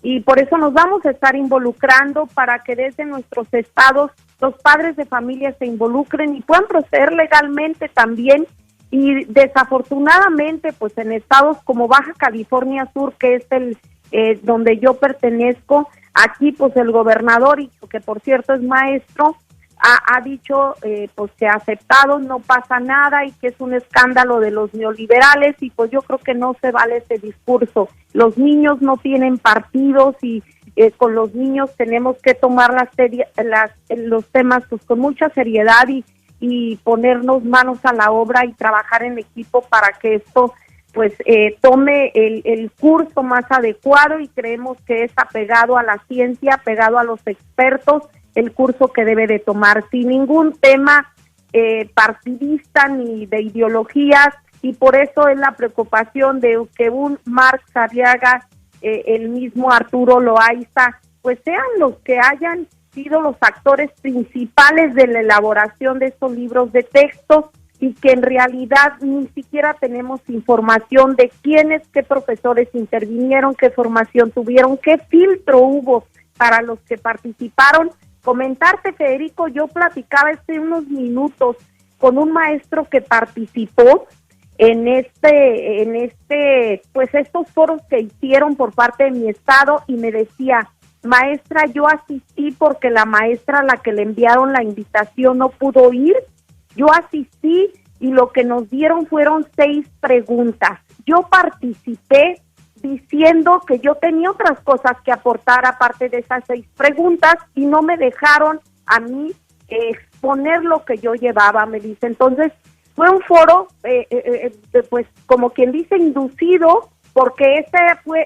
y por eso nos vamos a estar involucrando para que desde nuestros estados los padres de familia se involucren y puedan proceder legalmente también. Y desafortunadamente pues en estados como Baja California Sur, que es el donde yo pertenezco, aquí pues el gobernador, y que por cierto es maestro, ha dicho pues que aceptado, no pasa nada y que es un escándalo de los neoliberales, y pues yo creo que no se vale ese discurso. Los niños no tienen partidos y con los niños tenemos que tomar los temas pues con mucha seriedad y ponernos manos a la obra y trabajar en equipo para que esto pues tome el curso más adecuado, y creemos que es apegado a la ciencia, apegado a los expertos, el curso que debe de tomar sin ningún tema partidista ni de ideologías, y por eso es la preocupación de que un Marx Arriaga, el mismo Arturo Loaiza, pues sean los que hayan sido los actores principales de la elaboración de estos libros de texto, y que en realidad ni siquiera tenemos información de quiénes, qué profesores intervinieron, qué formación tuvieron, qué filtro hubo para los que participaron. Comentarte, Federico, yo platicaba hace unos minutos con un maestro que participó en pues estos foros que hicieron por parte de mi estado, y me decía: maestra, yo asistí porque la maestra a la que le enviaron la invitación no pudo ir. Yo asistí y lo que nos dieron fueron 6 preguntas. Yo participé diciendo que yo tenía otras cosas que aportar aparte de esas 6 preguntas, y no me dejaron a mí exponer lo que yo llevaba, me dice. Entonces fue un foro, pues como quien dice, inducido, porque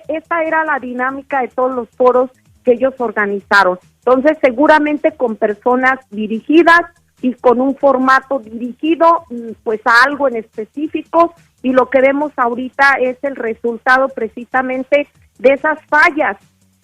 esa era la dinámica de todos los foros que ellos organizaron. Entonces seguramente con personas dirigidas y con un formato dirigido pues a algo en específico, y lo que vemos ahorita es el resultado precisamente de esas fallas,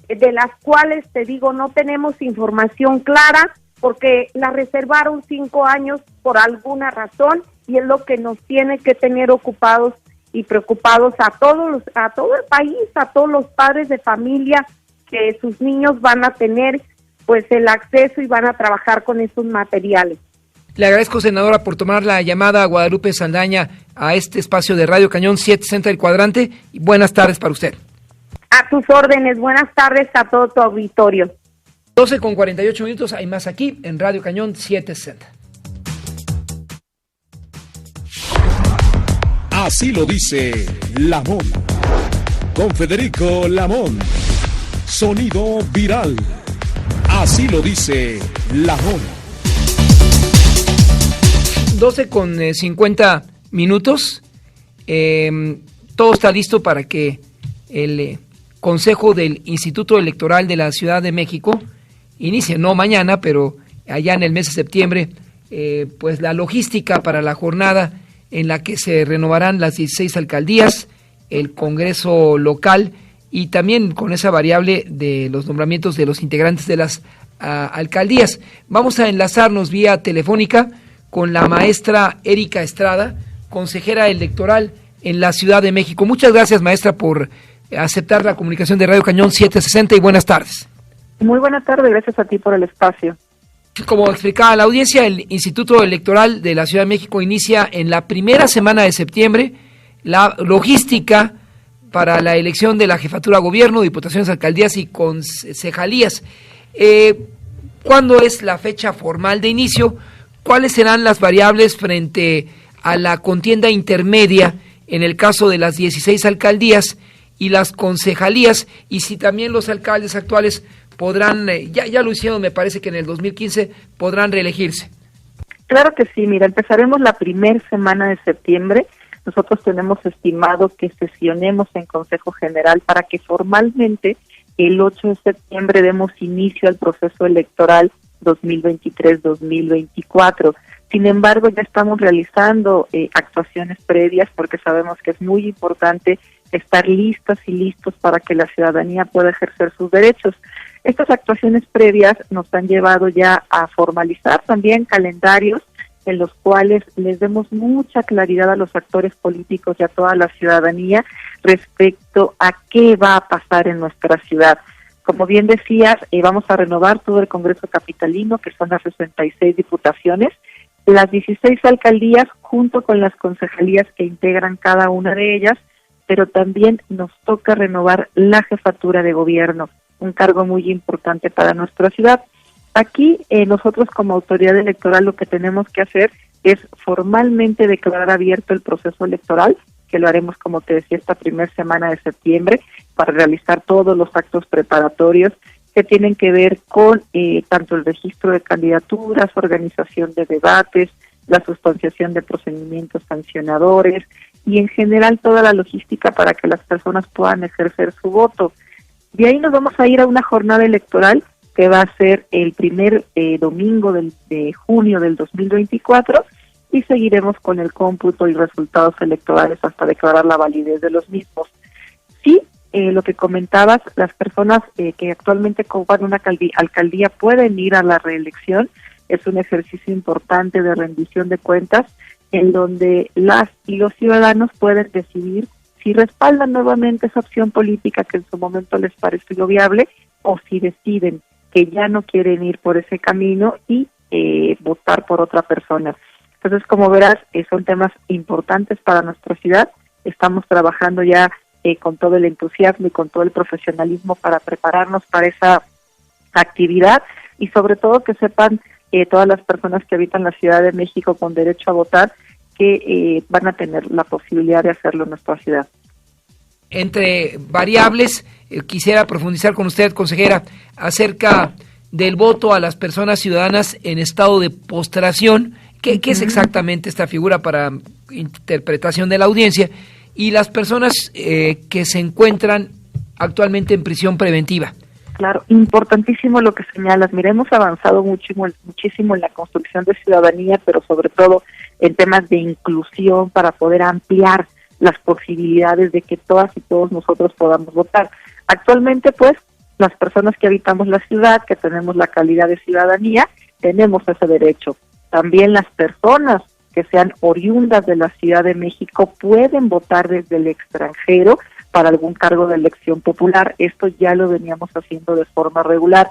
de las cuales, te digo, no tenemos información clara, porque la reservaron 5 años por alguna razón, y es lo que nos tiene que tener ocupados y preocupados a todo el país, a todos los padres de familia, que sus niños van a tener pues el acceso y van a trabajar con esos materiales. Le agradezco, senadora, por tomar la llamada a Guadalupe Saldaña a este espacio de Radio Cañón 760 del Cuadrante, y buenas tardes para usted. A tus órdenes, buenas tardes a todo tu auditorio. 12:48, hay más aquí en Radio Cañón 760. Así lo dice Lamón. Con Federico Lamón. Sonido viral. Así lo dice Lamón. 12:50. Todo está listo para que el Consejo del Instituto Electoral de la Ciudad de México inicie, no mañana, pero allá en el mes de septiembre, pues la logística para la jornada en la que se renovarán las 16 alcaldías, el Congreso local, y también con esa variable de los nombramientos de los integrantes de las alcaldías. Vamos a enlazarnos vía telefónica con la maestra Erika Estrada, consejera electoral en la Ciudad de México. Muchas gracias, maestra, por aceptar la comunicación de Radio Cañón 760 y buenas tardes. Muy buenas tardes, gracias a ti por el espacio. Como explicaba la audiencia, el Instituto Electoral de la Ciudad de México inicia en la primera semana de septiembre la logística para la elección de la jefatura de gobierno, diputaciones, alcaldías y concejalías. ¿Cuándo es la fecha formal de inicio? ¿Cuáles serán las variables frente a la contienda intermedia en el caso de las 16 alcaldías y las concejalías? Y si también los alcaldes actuales podrán, ya lo hicieron, me parece que en el 2015, podrán reelegirse. Claro que sí, mira, empezaremos la primera semana de septiembre. Nosotros tenemos estimado que sesionemos en Consejo General para que formalmente el 8 de septiembre demos inicio al proceso electoral 2023-2024. Sin embargo, ya estamos realizando actuaciones previas porque sabemos que es muy importante estar listas y listos para que la ciudadanía pueda ejercer sus derechos. Estas actuaciones previas nos han llevado ya a formalizar también calendarios en los cuales les demos mucha claridad a los actores políticos y a toda la ciudadanía respecto a qué va a pasar en nuestra ciudad. Como bien decías, vamos a renovar todo el Congreso Capitalino, que son las 66 diputaciones, las 16 alcaldías junto con las concejalías que integran cada una de ellas, pero también nos toca renovar la jefatura de gobierno, un cargo muy importante para nuestra ciudad. Aquí nosotros como autoridad electoral lo que tenemos que hacer es formalmente declarar abierto el proceso electoral, que lo haremos, como te decía, esta primera semana de septiembre, para realizar todos los actos preparatorios que tienen que ver con tanto el registro de candidaturas, organización de debates, la sustanciación de procedimientos sancionadores y en general toda la logística para que las personas puedan ejercer su voto. De ahí nos vamos a ir a una jornada electoral que va a ser el primer domingo de junio del 2024 y seguiremos con el cómputo y resultados electorales hasta declarar la validez de los mismos. Sí, lo que comentabas, las personas que actualmente ocupan una alcaldía pueden ir a la reelección. Es un ejercicio importante de rendición de cuentas en donde las y los ciudadanos pueden decidir si respaldan nuevamente esa opción política que en su momento les pareció viable o si deciden que ya no quieren ir por ese camino y votar por otra persona. Entonces, como verás, son temas importantes para nuestra ciudad. Estamos trabajando ya con todo el entusiasmo y con todo el profesionalismo para prepararnos para esa actividad y sobre todo que sepan todas las personas que habitan la Ciudad de México con derecho a votar que van a tener la posibilidad de hacerlo en nuestra ciudad. Entre variables, quisiera profundizar con usted, consejera, acerca del voto a las personas ciudadanas en estado de postración. ¿Qué es exactamente esta figura para interpretación de la audiencia? Y las personas que se encuentran actualmente en prisión preventiva. Claro, importantísimo lo que señalas. Mira, hemos avanzado muchísimo en la construcción de ciudadanía, pero sobre todo en temas de inclusión para poder ampliar las posibilidades de que todas y todos nosotros podamos votar. Actualmente, pues, las personas que habitamos la ciudad, que tenemos la calidad de ciudadanía, tenemos ese derecho. También las personas que sean oriundas de la Ciudad de México pueden votar desde el extranjero para algún cargo de elección popular. Esto ya lo veníamos haciendo de forma regular.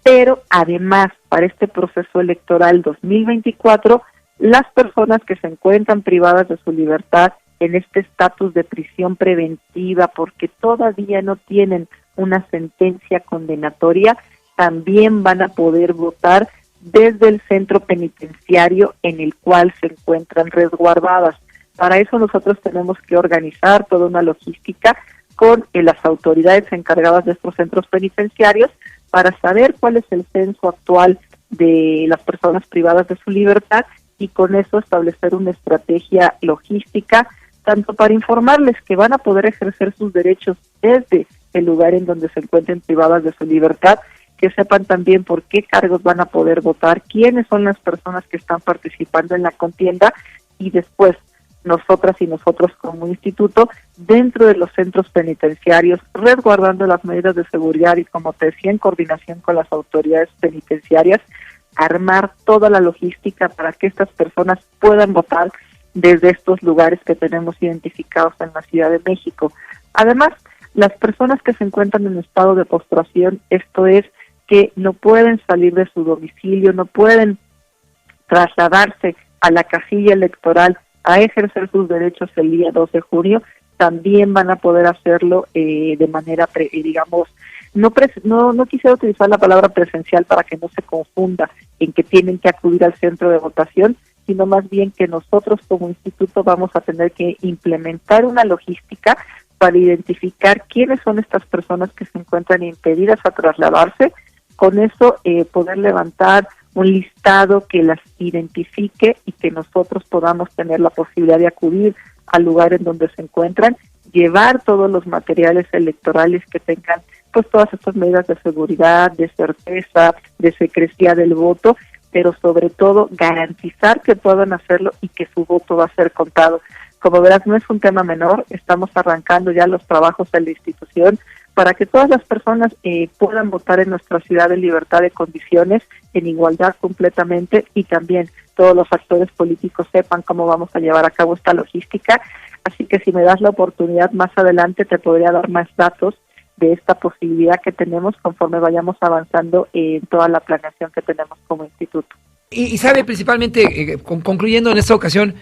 Pero además, para este proceso electoral 2024, las personas que se encuentran privadas de su libertad en este estatus de prisión preventiva porque todavía no tienen una sentencia condenatoria, también van a poder votar desde el centro penitenciario en el cual se encuentran resguardadas. Para eso nosotros tenemos que organizar toda una logística con las autoridades encargadas de estos centros penitenciarios para saber cuál es el censo actual de las personas privadas de su libertad y con eso establecer una estrategia logística tanto para informarles que van a poder ejercer sus derechos desde el lugar en donde se encuentren privadas de su libertad, que sepan también por qué cargos van a poder votar, quiénes son las personas que están participando en la contienda y después nosotras y nosotros como instituto dentro de los centros penitenciarios, resguardando las medidas de seguridad y como te decía en coordinación con las autoridades penitenciarias, armar toda la logística para que estas personas puedan votar desde estos lugares que tenemos identificados en la Ciudad de México. Además, Las personas que se encuentran en estado de postración, esto es, que no pueden salir de su domicilio, no pueden trasladarse a la casilla electoral a ejercer sus derechos el día 2 de junio, también van a poder hacerlo de manera, no quisiera utilizar la palabra presencial para que no se confunda en que tienen que acudir al centro de votación, sino más bien que nosotros como instituto vamos a tener que implementar una logística para identificar quiénes son estas personas que se encuentran impedidas a trasladarse, con eso poder levantar un listado que las identifique y que nosotros podamos tener la posibilidad de acudir al lugar en donde se encuentran, llevar todos los materiales electorales que tengan pues todas estas medidas de seguridad, de certeza, de secrecía del voto, pero sobre todo garantizar que puedan hacerlo y que su voto va a ser contado. Como verás, no es un tema menor, estamos arrancando ya los trabajos en la institución para que todas las personas puedan votar en nuestra ciudad en libertad de condiciones, en igualdad completamente, y también todos los actores políticos sepan cómo vamos a llevar a cabo esta logística. Así que si me das la oportunidad, más adelante te podría dar más datos de esta posibilidad que tenemos conforme vayamos avanzando en toda la planeación que tenemos como instituto. Y sabe principalmente, concluyendo en esta ocasión,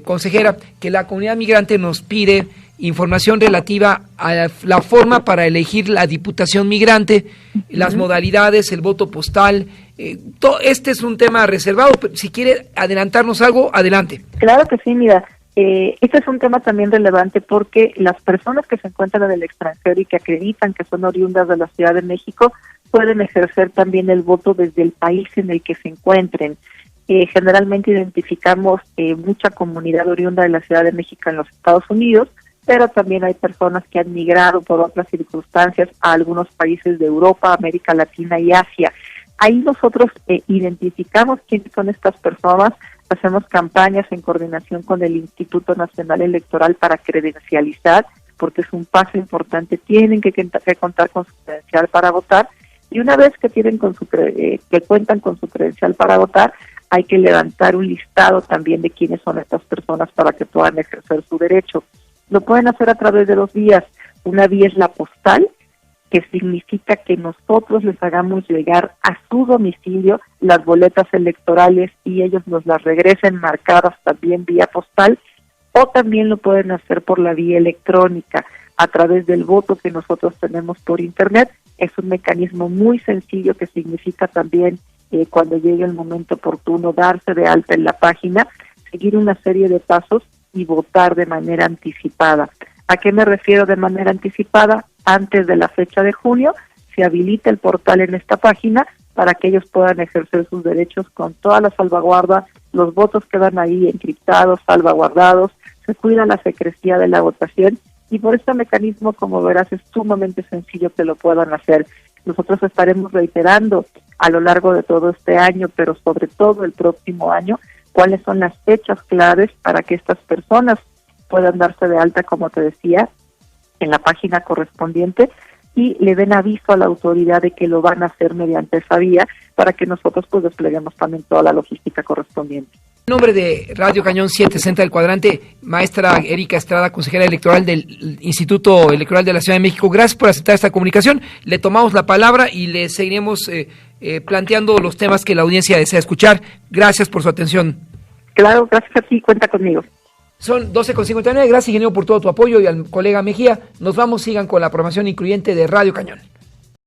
consejera, que la comunidad migrante nos pide información relativa a la forma para elegir la diputación migrante, las modalidades, el voto postal. Este es un tema reservado, pero si quiere adelantarnos algo, adelante. Claro que sí, mira. Este es un tema también relevante porque las personas que se encuentran en el extranjero y que acreditan que son oriundas de la Ciudad de México pueden ejercer también el voto desde el país en el que se encuentren. Generalmente identificamos mucha comunidad oriunda de la Ciudad de México en los Estados Unidos, pero también hay personas que han migrado por otras circunstancias a algunos países de Europa, América Latina y Asia. Ahí nosotros identificamos quiénes son estas personas, hacemos campañas en coordinación con el Instituto Nacional Electoral para credencializar, porque es un paso importante, tienen que contar con su credencial para votar, y una vez que tienen que cuentan con su credencial para votar, hay que levantar un listado también de quiénes son estas personas para que puedan ejercer su derecho. Lo pueden hacer a través de 2 vías. Una vía es la postal, que significa que nosotros les hagamos llegar a su domicilio las boletas electorales y ellos nos las regresen marcadas también vía postal, o también lo pueden hacer por la vía electrónica, a través del voto que nosotros tenemos por internet. Es un mecanismo muy sencillo que significa también, cuando llegue el momento oportuno, darse de alta en la página, seguir una serie de pasos y votar de manera anticipada. ¿A qué me refiero de manera anticipada? Antes de la fecha de junio se habilita el portal en esta página para que ellos puedan ejercer sus derechos con toda la salvaguarda. Los votos quedan ahí encriptados, salvaguardados, se cuida la secrecía de la votación y por este mecanismo, como verás, es sumamente sencillo que lo puedan hacer. Nosotros estaremos reiterando a lo largo de todo este año, pero sobre todo el próximo año, cuáles son las fechas claves para que estas personas puedan darse de alta, como te decía, en la página correspondiente y le den aviso a la autoridad de que lo van a hacer mediante esa vía para que nosotros pues despleguemos también toda la logística correspondiente. En nombre de Radio Cañón 760 del Cuadrante, maestra Erika Estrada, consejera electoral del Instituto Electoral de la Ciudad de México, gracias por aceptar esta comunicación. Le tomamos la palabra y le seguiremos planteando los temas que la audiencia desea escuchar. Gracias por su atención. Claro, gracias a ti, cuenta conmigo. Son 12:59, gracias ingeniero por todo tu apoyo y al colega Mejía. Nos vamos, sigan con la programación incluyente de Radio Cañón.